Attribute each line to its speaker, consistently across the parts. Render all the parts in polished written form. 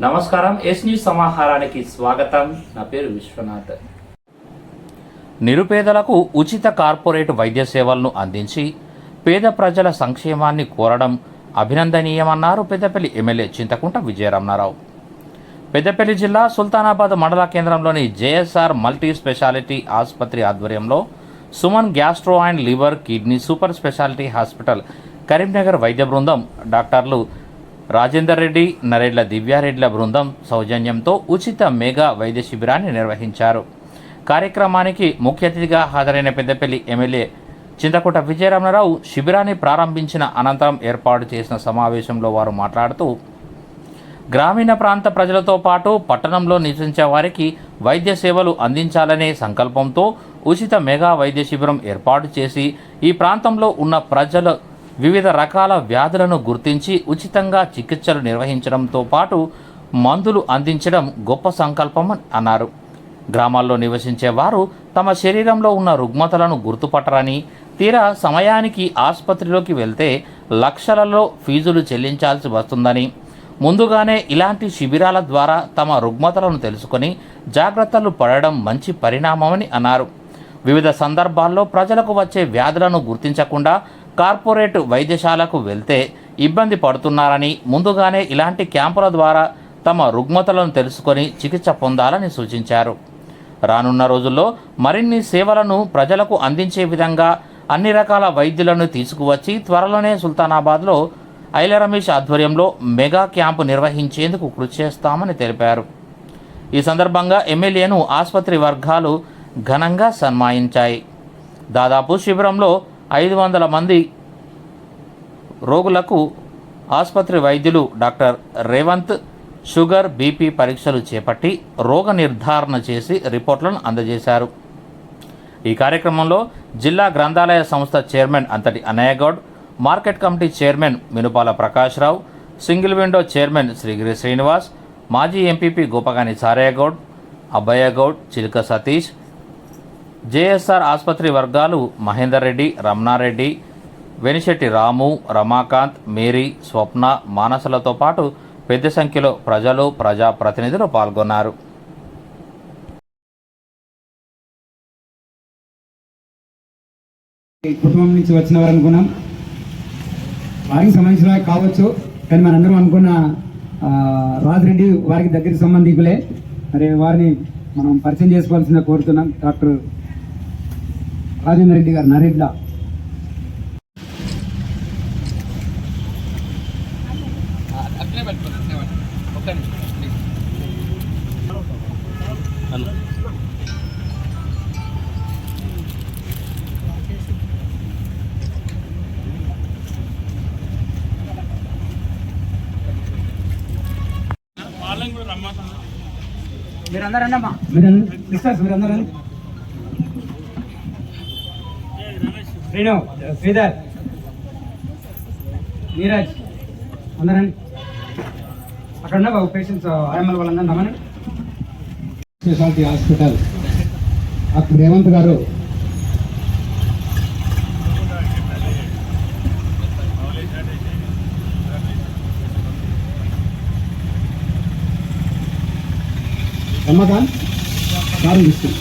Speaker 1: నమస్కారం. Yes news సమాహారానికి స్వాగతం. నా పేరు విశ్వనాథ్. నిరుపేదలకు ఉచిత కార్పొరేట్ వైద్య సేవలను అందించి పేద ప్రజల సంక్షేమాన్ని కోరడం అభినందనీయమన్నారు పెద్దపల్లి ఎమ్మెల్యే చింతకుంట విజయరమణారావు. పెద్దపల్లి జిల్లా సుల్తానాబాద్ మండల కేంద్రంలోని జేఎస్ఆర్ మల్టీ స్పెషాలిటీ ఆసుపత్రి ఆధ్వర్యంలో Suman gastro and liver kidney super speciality hospital Karimnagar వైద్య బృందం డాక్టర్లు రాజేందర్ రెడ్డి, నరేడ్ల దివ్యారెడ్ల బృందం సౌజన్యంతో ఉచిత మెగా వైద్య శిబిరాన్ని నిర్వహించారు. కార్యక్రమానికి ముఖ్య అతిథిగా హాజరైన పెద్దపల్లి ఎమ్మెల్యే చింతకుంట విజయరమణారావు శిబిరాన్ని ప్రారంభించిన అనంతరం ఏర్పాటు చేసిన సమావేశంలో వారు మాట్లాడుతూ, గ్రామీణ ప్రాంత ప్రజలతో పాటు పట్టణంలో నివసించే వారికి వైద్య సేవలు అందించాలనే సంకల్పంతో ఉచిత మెగా వైద్య శిబిరం ఏర్పాటు చేసి ఈ ప్రాంతంలో ఉన్న ప్రజలు వివిధ రకాల వ్యాధులను గుర్తించి ఉచితంగా చికిత్సలు నిర్వహించడంతో పాటు మందులు అందించడం గొప్ప సంకల్పం అన్నారు. గ్రామాల్లో నివసించే వారు తమ శరీరంలో ఉన్న రుగ్మతలను గుర్తుపట్టరని, తీరా సమయానికి ఆసుపత్రిలోకి వెళ్తే లక్షలలో ఫీజులు చెల్లించాల్సి వస్తుందని, ముందుగానే ఇలాంటి శిబిరాల ద్వారా తమ రుగ్మతలను తెలుసుకొని జాగ్రత్తలు పడడం మంచి పరిణామమని అన్నారు. వివిధ సందర్భాల్లో ప్రజలకు వచ్చే వ్యాధులను గుర్తించకుండా కార్పొరేట్ వైద్యశాలకు వెళ్తే ఇబ్బంది పడుతున్నారని, ముందుగానే ఇలాంటి క్యాంపుల ద్వారా తమ రుగ్మతలను తెలుసుకొని చికిత్స పొందాలని సూచించారు. రానున్న రోజుల్లో మరిన్ని సేవలను ప్రజలకు అందించే విధంగా అన్ని రకాల వైద్యులను తీసుకువచ్చి త్వరలోనే సుల్తానాబాద్లో ఐల రమేష్ ఆధ్వర్యంలో మెగా క్యాంపు నిర్వహించేందుకు కృషి చేస్తామని తెలిపారు. ఈ సందర్భంగా ఎమ్మెల్యేను ఆసుపత్రి వర్గాలు ఘనంగా సన్మానించాయి. దాదాపు శిబిరంలో 500 మంది రోగులకు ఆసుపత్రి వైద్యులు డాక్టర్ రేవంత్ షుగర్, బీపీ పరీక్షలు చేపట్టి రోగ నిర్ధారణ చేసి రిపోర్టులను అందజేశారు. ఈ కార్యక్రమంలో జిల్లా గ్రంథాలయ సంస్థ chairman Anthati Annayya Goud, market committee chairman Minupala Prakash Rao, single window chairman Srigiri Srinivas, మాజీ ఎంపీపీ గోపగాని సారయ్యగౌడ్, అబ్బయ్యగౌడ్, చిలుక సతీష్, జేఎస్ఆర్ ఆసుపత్రి వర్గాలు మహేందర్ రెడ్డి, రమణారెడ్డి, వెనిశెట్టి రాము, రమాకాంత్, మేరీ, స్వప్న, మానసలతో పాటు పెద్ద సంఖ్యలో ప్రజలు, ప్రజాప్రతినిధులు పాల్గొన్నారు.
Speaker 2: కుటుంబం నుంచి వచ్చిన వారు అనుకున్నాం, వారికి సంబంధించిన కావచ్చు, కానీ మనందరం అనుకున్న రాజిరెడ్డి వారికి దగ్గర సంబంధికులే. మరి వారిని మనం పరిచయం చేసుకోవాల్సిందిగా కోరుతున్నాం. డాక్టర్ రాజేందర్ రెడ్డి గారు, నరేడ్ల. మీరందరండి అమ్మా, మీరందరూ శ్రీను, శ్రీధర్, నీరజ్ అందరండి. అక్కడ ఉన్న బాబు పేషెంట్స్ ఆర్ఎంఎల్ వాళ్ళందరూ నమ్మని స్పెషాలిటీ హాస్పిటల్ డాక్టర్ రేవంత్ గారు రమ్మకాన్ కారు తీసుకుంది.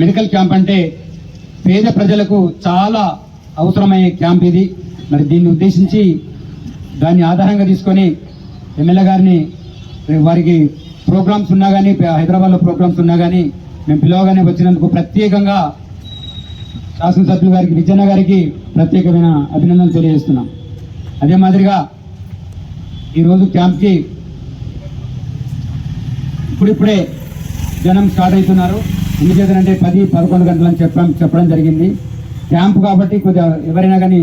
Speaker 2: మెడికల్ క్యాంప్ అంటే పేద ప్రజలకు చాలా అవసరమయ్యే క్యాంప్ ఇది. మరి దీన్ని ఉద్దేశించి దాన్ని ఆధారంగా తీసుకొని ఎమ్మెల్యే గారిని వారికి ప్రోగ్రామ్స్ ఉన్నా కానీ, హైదరాబాద్లో ప్రోగ్రామ్స్ ఉన్నా కానీ మేము పిలవగానే వచ్చినందుకు ప్రత్యేకంగా శాసనసభ్యులు గారికి, విజయన్న గారికి ప్రత్యేకమైన అభినందనలు తెలియజేస్తున్నాం. అదే మాదిరిగా ఈరోజు క్యాంప్కి ఇప్పుడిప్పుడే జనం స్టార్ట్ అవుతున్నారు. ఎందుచేతంటే 10-11 గంటలని చెప్పడం జరిగింది. క్యాంపు కాబట్టి కొద్దిగా ఎవరైనా కానీ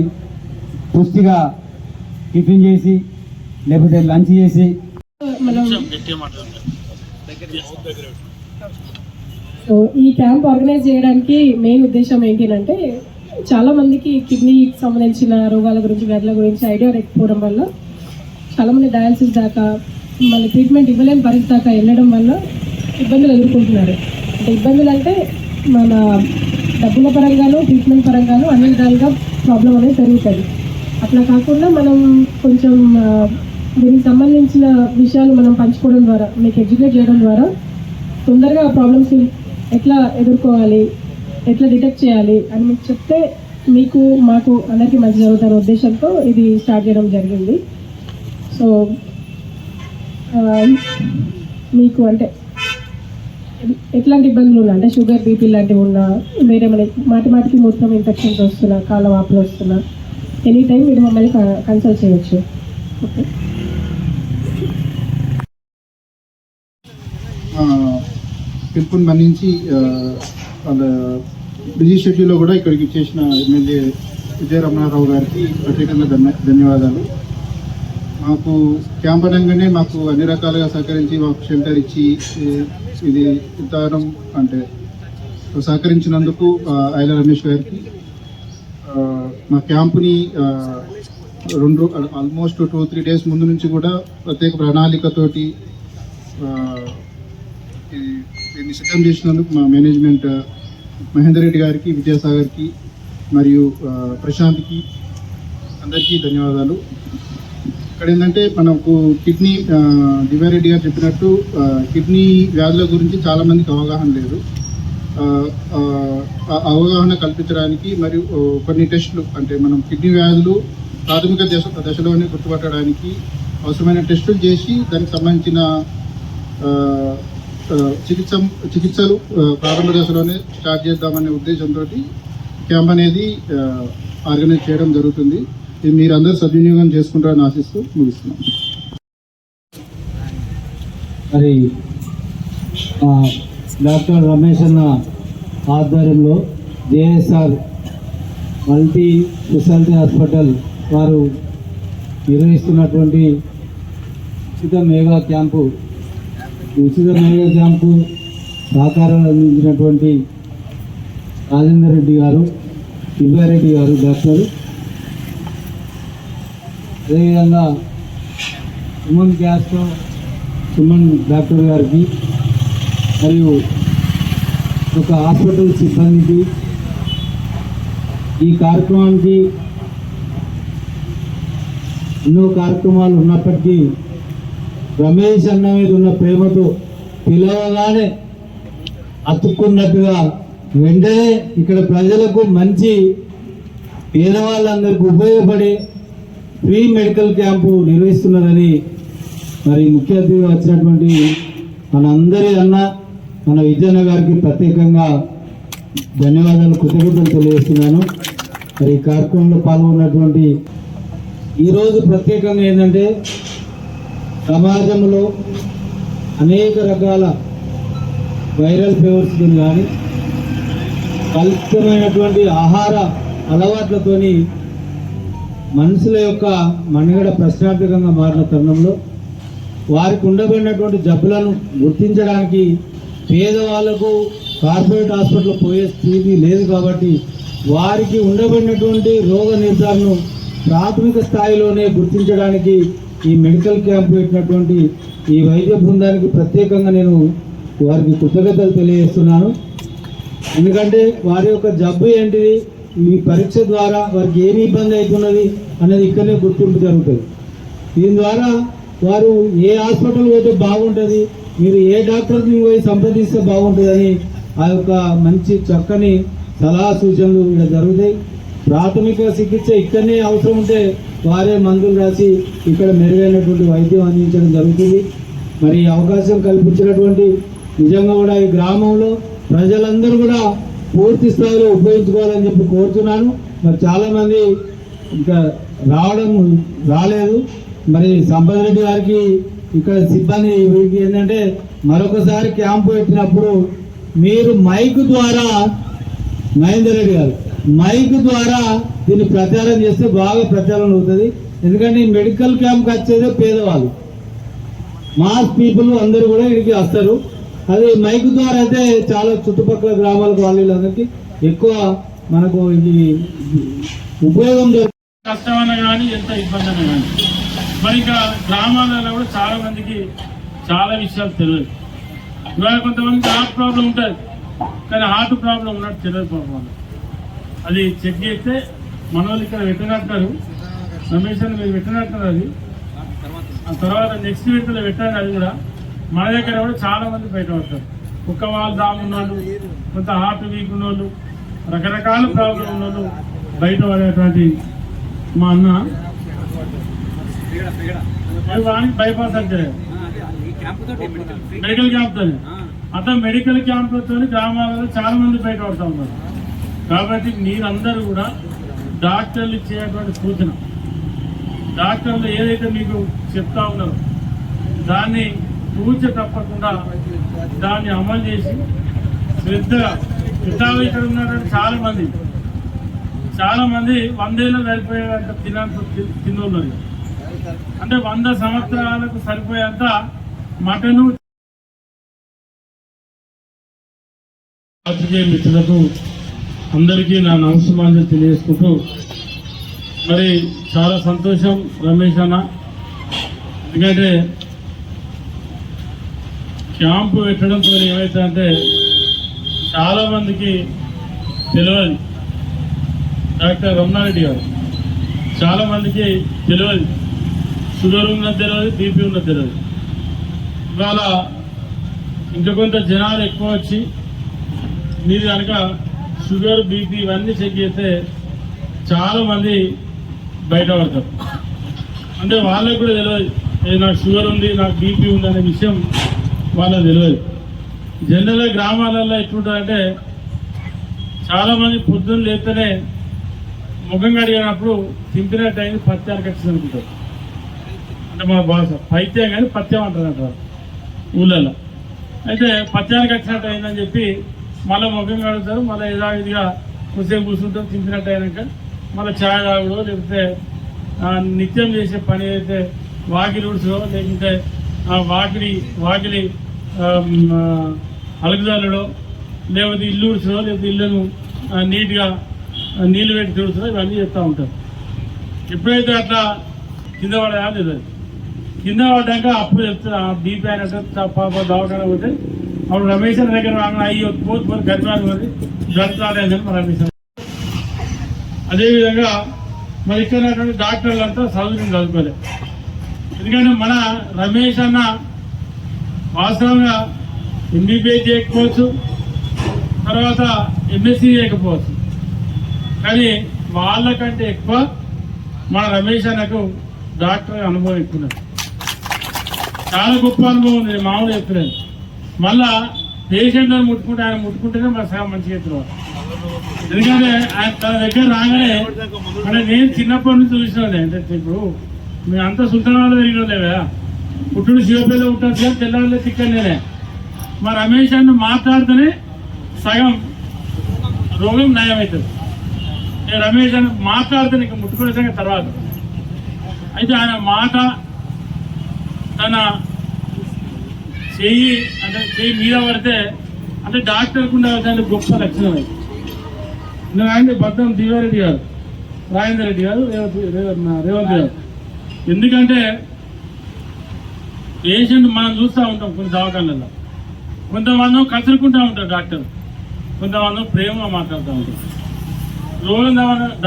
Speaker 2: పుష్టిగా టిఫిన్ చేసి లేకపోతే లంచ్ చేసి
Speaker 3: సో ఈ క్యాంప్ ఆర్గనైజ్ చేయడానికి మెయిన్ ఉద్దేశం ఏంటంటే చాలా మందికి కిడ్నీకి సంబంధించిన రోగాల గురించి, వ్యాధుల గురించి ఐడియా లేకపోవడం వల్ల చాలామంది డయాలసిస్ దాకా, మళ్ళీ ట్రీట్మెంట్ ఇవ్వలేని పరిస్థితి దాకా వెళ్ళడం వల్ల ఇబ్బందులు ఎదుర్కొంటున్నారు. అంటే ఇబ్బందులు అంటే మన డబ్బుల పరంగాను, ట్రీట్మెంట్ పరంగాను అన్ని విధాలుగా ప్రాబ్లం అనేది పెరుగుతుంది. అట్లా కాకుండా మనం కొంచెం దీనికి సంబంధించిన విషయాలు మనం పంచుకోవడం ద్వారా, మీకు ఎడ్యుకేట్ చేయడం ద్వారా తొందరగా ఆ ప్రాబ్లమ్స్ ఎట్లా ఎదుర్కోవాలి, ఎట్లా డిటెక్ట్ చేయాలి అని మీకు చెప్తే మీకు మాకు అందరికీ మంచి జరుగుతున్న ఉద్దేశంతో ఇది స్టార్ట్ చేయడం జరిగింది. సో మీకు అంటే ఎట్లాంటి ఇబ్బందులు ఉన్నా, అంటే షుగర్, బీపీ లాంటివి ఉన్నా, వేరే మాటికి మూత్రం ఇన్ఫెక్షన్స్ వస్తున్నా, కాళ్ళ వాపులు వస్తున్నా, ఎనీ టైం మీరు మమ్మల్ని కన్సల్ట్ చేయొచ్చు. ఓకే.
Speaker 4: పిలుపుని మన్నించి వాళ్ళ బిజీ షెడ్యూల్లో కూడా ఇక్కడికి చేసిన ఎమ్మెల్యే విజయ రమణారావు గారికి ప్రత్యేకంగా ధన్యవాదాలు. మాకు క్యాంప్ అనగానే మాకు అన్ని రకాలుగా సహకరించి మాకు షెల్టర్ ఇచ్చి ఇది విధానం అంటే సహకరించినందుకు ఐల రమేష్ గారికి, మా క్యాంపుని ఆల్మోస్ట్ 2-3 డేస్ ముందు నుంచి కూడా ప్రత్యేక ప్రణాళికతోటి దీన్ని సిద్ధం చేసినందుకు మా మేనేజ్మెంట్ మహేందర్ రెడ్డి గారికి, విద్యాసాగర్కి మరియు ప్రశాంత్కి అందరికీ ధన్యవాదాలు. ఇక్కడ ఏంటంటే మనకు కిడ్నీ దివారెడ్డి గారు చెప్పినట్టు కిడ్నీ వ్యాధుల గురించి చాలామందికి అవగాహన లేదు. అవగాహన కల్పించడానికి మరియు కొన్ని టెస్టులు, అంటే మనం కిడ్నీ వ్యాధులు ప్రాథమిక దశలోనే గుర్తుపట్టడానికి అవసరమైన టెస్టులు చేసి దానికి సంబంధించిన చికిత్సలు ప్రారంభ దశలోనే స్టార్ట్ చేద్దామనే ఉద్దేశంతో క్యాంప్ అనేది ఆర్గనైజ్ చేయడం జరుగుతుంది. ఇది మీరందరూ సద్వినియోగం చేసుకుంటారని ఆశిస్తూ ముగిస్తున్నాం.
Speaker 5: మరి డాక్టర్ రమేష్ అన్న ఆధ్వర్యంలో జేఎస్ఆర్ మల్టీ స్పెషాలిటీ హాస్పిటల్ వారు నిర్వహిస్తున్నటువంటి ఉచిత మెగా క్యాంపు సహకారం అందించినటువంటి రాజేందర్ రెడ్డి గారు, దివ్యారెడ్డి గారు డాక్టర్, అదేవిధంగా సుమన్ డాక్టర్ గారికి మరియు ఒక హాస్పిటల్ సిబ్బందికి, ఈ కార్యక్రమానికి ఎన్నో కార్యక్రమాలు ఉన్నప్పటికీ రమేష్ అన్న మీద ఉన్న ప్రేమతో పిలవగానే అతుక్కున్నట్టుగా వెంటనే ఇక్కడ ప్రజలకు మంచి పేదవాళ్ళందరికీ ఉపయోగపడే ఫ్రీ మెడికల్ క్యాంపు నిర్వహిస్తున్నారని మరి ముఖ్య అతిథిగా వచ్చినటువంటి మనందరి అన్న మన విజయన్న గారికి ప్రత్యేకంగా ధన్యవాదాలు, కృతజ్ఞతలు తెలియజేస్తున్నాను. మరి ఈ కార్యక్రమంలో పాల్గొన్నటువంటి ఈరోజు ప్రత్యేకంగా ఏంటంటే సమాజంలో అనేక రకాల వైరల్ ఫీవర్స్ కానీ కలుషితమైనటువంటి ఆహార అలవాట్లతోని మనుషుల యొక్క మనుగడ ప్రశ్నార్థకంగా మారిన తరుణంలో వారికి ఉండబడినటువంటి జబ్బులను గుర్తించడానికి పేదవాళ్లకు కార్పొరేట్ హాస్పిటల్ పోయే స్థితి లేదు. కాబట్టి వారికి ఉండబడినటువంటి రోగ నిర్ధారణను ప్రాథమిక స్థాయిలోనే గుర్తించడానికి ఈ మెడికల్ క్యాంప్ పెట్టినటువంటి ఈ వైద్య బృందానికి ప్రత్యేకంగా నేను వారికి కృతజ్ఞతలు తెలియజేస్తున్నాను. ఎందుకంటే వారి యొక్క జబ్బు ఏంటిది, ఈ పరీక్ష ద్వారా వారికి ఏమి ఇబ్బంది అవుతున్నది అనేది ఇక్కడనే గుర్తింపు జరుగుతుంది. దీని ద్వారా వారు ఏ హాస్పిటల్ పోతే బాగుంటుంది, మీరు ఏ డాక్టర్ని పోయి సంప్రదిస్తే బాగుంటుందని ఆ యొక్క మంచి చక్కని సలహా సూచనలు ఇక్కడ జరుగుతాయి. ప్రాథమిక చికిత్స ఇక్కడనే అవసరం ఉంటే వారే మందులు రాసి ఇక్కడ మెరుగైనటువంటి వైద్యం అందించడం జరుగుతుంది. మరి అవకాశం కల్పించినటువంటి నిజంగా కూడా ఈ గ్రామంలో ప్రజలందరూ కూడా పూర్తి స్థాయిలో ఉపయోగించుకోవాలని చెప్పి కోరుతున్నాను. మరి చాలామంది ఇంకా రాలేదు. మరి సంపద రెడ్డి గారికి ఇక్కడ సిబ్బంది వీరికి ఏంటంటే మరొకసారి క్యాంపు పెట్టినప్పుడు మీరు మైక్ ద్వారా, మహేందర్ రెడ్డి గారు మైక్ ద్వారా దీన్ని ప్రచారం చేస్తే బాగా ప్రచారం అవుతుంది. ఎందుకంటే ఈ మెడికల్ క్యాంప్కి వచ్చేదే పేదవాళ్ళు, మాస్ పీపుల్ అందరూ కూడా ఇక్కడికి వస్తారు. అది మైక్ ద్వారా అయితే చాలా చుట్టుపక్కల గ్రామాలకు వాళ్ళందరికీ ఎక్కువ మనకు ఇది ఉపయోగం జరుగుతుంది.
Speaker 6: కష్టమైనా కానీ ఎంత ఇబ్బంది అయినా కానీ మరి ఇంకా గ్రామాలలో కూడా చాలా మందికి చాలా విషయాలు తెలియదు. ఇవాళ కొంతమందికి హార్ట్ ప్రాబ్లం ఉంటుంది, కానీ హార్ట్ ప్రాబ్లం ఉన్నట్టు తెలియదు పాపం. అది చెక్ చేస్తే మన వాళ్ళు ఇక్కడ పెట్టినట్టున్నారు, రమేష్ అని మీరు పెట్టినట్టున్నారు. అది ఆ తర్వాత నెక్స్ట్ వీక్లో పెట్టారు. అది కూడా మన దగ్గర కూడా చాలా మంది బయట పడతారు. కుక్క వాళ్ళు దాము ఉన్నోళ్ళు, కొంత హార్ట్ వీక్ ఉన్నోళ్ళు, రకరకాల ప్రాబ్లం ఉన్నోళ్ళు బయట పడేటువంటి మా అన్న బైపాస్ అంటే మెడికల్ క్యాంప్తోనే అతను మెడికల్ క్యాంపులతో గ్రామాలలో చాలా మంది బయట పడుతూ ఉన్నారు. కాబట్టి మీరందరూ కూడా డాక్టర్లు ఇచ్చేటువంటి సూచన, డాక్టర్లు ఏదైతే మీకు చెప్తా ఉన్నారో దాన్ని తూచ తప్పకుండా దాన్ని అమలు చేసి శ్రద్ధగా ఇట్లా ఇక్కడ ఉన్నటువంటి చాలా మంది 100 ఏళ్ళు సరిపోయేంత తిన్నోళ్ళు, అంటే 100 సంవత్సరాలకు సరిపోయేంత మటను. పాత్రికేయ మిత్రులకు అందరికీ నా నమస్కారాలు తెలియజేసుకుంటూ, మరి చాలా సంతోషం రమేష్ అన్న, ఎందుకంటే క్యాంపు పెట్టడంతో ఏమైతే అంటే చాలా మందికి తెలియదు. డాక్టర్ రమణారెడ్డి గారు చాలా మందికి తెలియదు, షుగర్ ఉన్నది తెలియదు, బీపీ ఉన్నది తెలియదు. ఇవాళ ఇంకా కొంత జనాలు ఎక్కువ వచ్చి మీరు కనుక షుగర్ బీపీ ఇవన్నీ చెక్ చేస్తే చాలా మంది బయటపడతారు. అంటే వాళ్ళకి కూడా తెలియదు నాకు షుగర్ ఉంది, నాకు బీపీ ఉంది అనే విషయం వాళ్ళకి తెలియదు. జనరల్గా గ్రామాలలో ఎట్లుంటారంటే చాలామంది పొద్దున్న లేస్తేనే ముఖం కడిగినప్పుడు తింపినట్టు అయింది పత్యానికి వచ్చింది అనుకుంటారు. అంటే మా భాష పైత్యం కానీ పత్యం అంటారు ఊళ్ళల్లో. అయితే పత్యానికి వచ్చినట్టు అయిందని చెప్పి మళ్ళీ ముఖం కడుగుతారు, మళ్ళీ యథావిధిగా కొద్దిసేపు కూర్చుంటారు. తింపినట్టు అయినాక మళ్ళీ ఛాయ్ తాగుడో లేకపోతే నిత్యం చేసే పని అయితే వాకిలి ఉడుచో లేకుంటే వాకిలి అలుగుదలడో లేకపోతే ఇల్లు ఉడుచో లేకపోతే ఇళ్ళను నీట్గా నీళ్ళు పెట్టి చూడుతుందో ఇవన్నీ చెప్తూ ఉంటారు. ఎప్పుడైతే అట్లా కింద పడదా లేదు, కింద పడ్డాక అప్పుడు చెప్తారు బీపీ అయినట్టు పాప దవాఖాన పోతే అప్పుడు రమేష్ దగ్గర రాగానే అయ్యో పోతే గర్భాలు పోతే గడుతాడని మా రమేష్. అదేవిధంగా మరి ఇక్కడ డాక్టర్లు అంతా చదువుకోలేదు. ఎందుకంటే మన రమేష్ అన్న వాస్తవంగా ఎంబీబీఎస్ చేయకపోవచ్చు, తర్వాత ఎంఎస్సీ చేయకపోవచ్చు, కానీ వాళ్ళకంటే ఎక్కువ మన రమేష్ అన్నకు డాక్టర్ అనుభవం ఎక్కువ, చాలా గొప్ప అనుభవం ఉంది. మామూలు చెప్తున్నాను. మళ్ళా పేషెంట్లను ముట్టుకుంటే ఆయన ముట్టుకుంటేనే మన సగం మంచిగా ఎత్తున్నారు. ఎందుకంటే ఆయన తన దగ్గర రాగానే అంటే నేను చిన్నప్పటి నుంచి చూసినాను. అంటే ఇప్పుడు మేము అంతా సుల్తానాలు పెరిగిన కదా, పుట్టుడు శివపేలో ఉంటారు సార్, తెల్లవాళ్ళే తిక్కనేనే. మా రమేష్ అన్న మాట్లాడితేనే సగం రోగం నయమవుతుంది. నేను రమేష్ అన్న మాట్లాడితే నీకు ముట్టుకునే సంగతి తర్వాత. అయితే ఆయన మాట తన చెయ్యి అంటే చెయ్యి మీద పడితే అంటే డాక్టర్కు ఉండే గొప్ప లక్షణం అది. ఎందుకంటే బద్దం దీవారెడ్డి గారు, రాజేందర్ రెడ్డి గారు, రేవంత్ గారు. ఎందుకంటే పేషెంట్ మనం చూస్తూ ఉంటాం కొన్ని దవాఖానల్లో, కొంతమంది కసురుకుంటూ ఉంటారు డాక్టర్, కొంతమంది ప్రేమగా మాట్లాడుతూ ఉంటారు. రోగం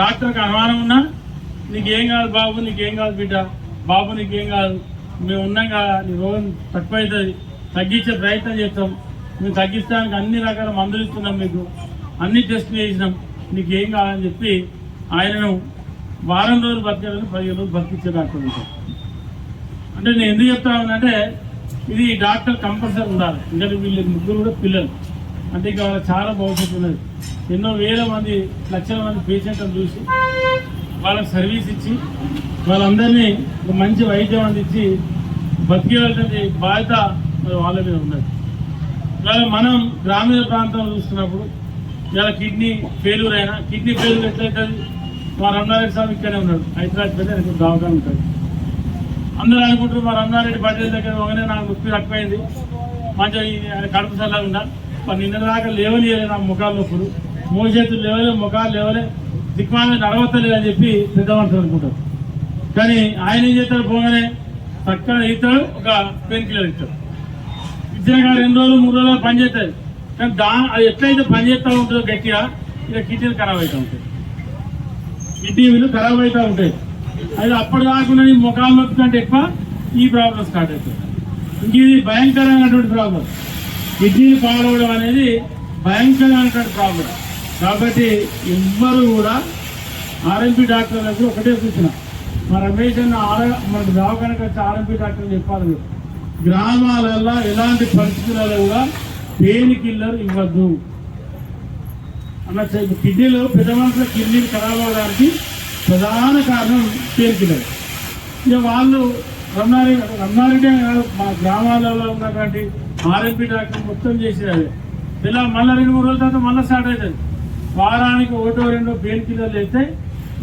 Speaker 6: డాక్టర్కి అనుమానం ఉన్నా నీకేం కాదు బాబు, నీకేం కాదు బిడ్డ, బాబు నీకేం కాదు, మేము ఉన్నాం కదా, నీ రోగం తక్కువ అవుతుంది, తగ్గించే ప్రయత్నం చేస్తాం, మేము తగ్గించడానికి అన్ని రకాల మందులు ఇస్తున్నాం, మీకు అన్ని టెస్టులు చేసినాం, నీకేం కాదని చెప్పి ఆయనను వారం రోజులు బతికేదని 15 రోజులు బతికిచ్చే డాక్టర్ ఉంటారు. అంటే నేను ఎందుకు చెప్తానంటే ఇది డాక్టర్ కంపల్సరీ ఉండాలి. ఇంకా వీళ్ళు ముగ్గురు కూడా పిల్లలు, అంటే ఇక వాళ్ళకి చాలా భవిష్యత్తు ఉన్నది. ఎన్నో వేల మంది లక్షల మంది పేషెంట్లను చూసి వాళ్ళకి సర్వీస్ ఇచ్చి వాళ్ళందరినీ ఒక మంచి వైద్యం అందించి బతికేటువంటి బాధ్యత వాళ్ళ మీద ఉన్నది. ఇవాళ మనం గ్రామీణ ప్రాంతంలో చూస్తున్నప్పుడు ఇవాళ కిడ్నీ ఫెయిల్యూర్ అయినా, కిడ్నీ ఫెయిల్యూర్ ఎట్లయితుంది, మా రమణారెడ్డి స్వామి ఇక్కడే ఉన్నాడు, హైదరాబాద్ పెద్ద దవాఖాన ఉంటుంది. అందరూ అనుకుంటారు మా రమణారెడ్డి పటేల్ దగ్గర ఒకనే నాకు నొప్పి తక్కువైంది, మంచిగా ఆయన కడుపు సల్లగా ఉందా, నిన్న దాకా లేవని నా ముఖాల నొప్పులు, మోచేతులు లేవలే, ముఖాలు లేవలే, దిక్మాల నడవతలేదు అని చెప్పి పెద్ద మనుషులు అనుకుంటారు. కానీ ఆయన ఏం చేస్తాడు, పోగానే చక్కగా ఇస్తాడు, ఒక పెయిన్ కిల్లర్ ఇస్తాడు. ఇచ్చిన కాదు 2 రోజులు 3 రోజులు పని చేస్తుంది. కానీ అది ఎట్లయితే పని చేస్తూ ఉంటుందో గట్టిగా ఇక కిడ్నీలు ఖరాబ్ అవుతూ ఉంటాయి, కిడ్నీలు ఖరాబ్ అవుతూ ఉంటాయి. అది అప్పటి కాకుండా నీ ముఖాలు నొప్పి కంటే ఎక్కువ ఈ ప్రాబ్లం స్టార్ట్ అవుతుంది. ఇంక ఇది భయంకరమైనటువంటి ప్రాబ్లం. కిడ్నీలు పాడవడం అనేది భయంకరమైనటువంటి ప్రాబ్లం. కాబట్టి ఎవ్వరు కూడా ఆర్ఎంపీ డాక్టర్ దగ్గర ఒకటే కూర్చున్నా, మా రమేష్ అన్న మనకు దవాఖానకు వచ్చి ఆర్ఎంపీ డాక్టర్ చెప్పాలి, గ్రామాలలో ఎలాంటి పరిస్థితులలో కూడా పెయిన్ కిల్లర్ ఇవ్వద్దు అన్న. కిడ్నీలు పెద్ద మనుషుల కిడ్నీలు ఖరాబ్ అవడానికి ప్రధాన కారణం పెయిన్ కిల్లర్. ఇక వాళ్ళు రమణారెడ్డి మా గ్రామాలలో ఉన్నటువంటి ఆర్ఎంపీ డాక్టర్ మొత్తం చేసేది. ఇలా మళ్ళీ 2-3 రోజుల తర్వాత మళ్ళీ స్టార్ట్ అవుతుంది. వారానికి 1-2 పెయిన్ కిల్లర్లు వేస్తే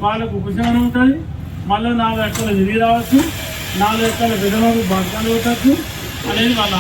Speaker 6: వాళ్ళకు ఉపశమనం ఉంటుంది. మళ్ళీ 4 ఎక్కలు తిరిగి రావచ్చు, 4 ఎక్కల విధంగా బతకాలు పెట్టచ్చు అనేది వాళ్ళ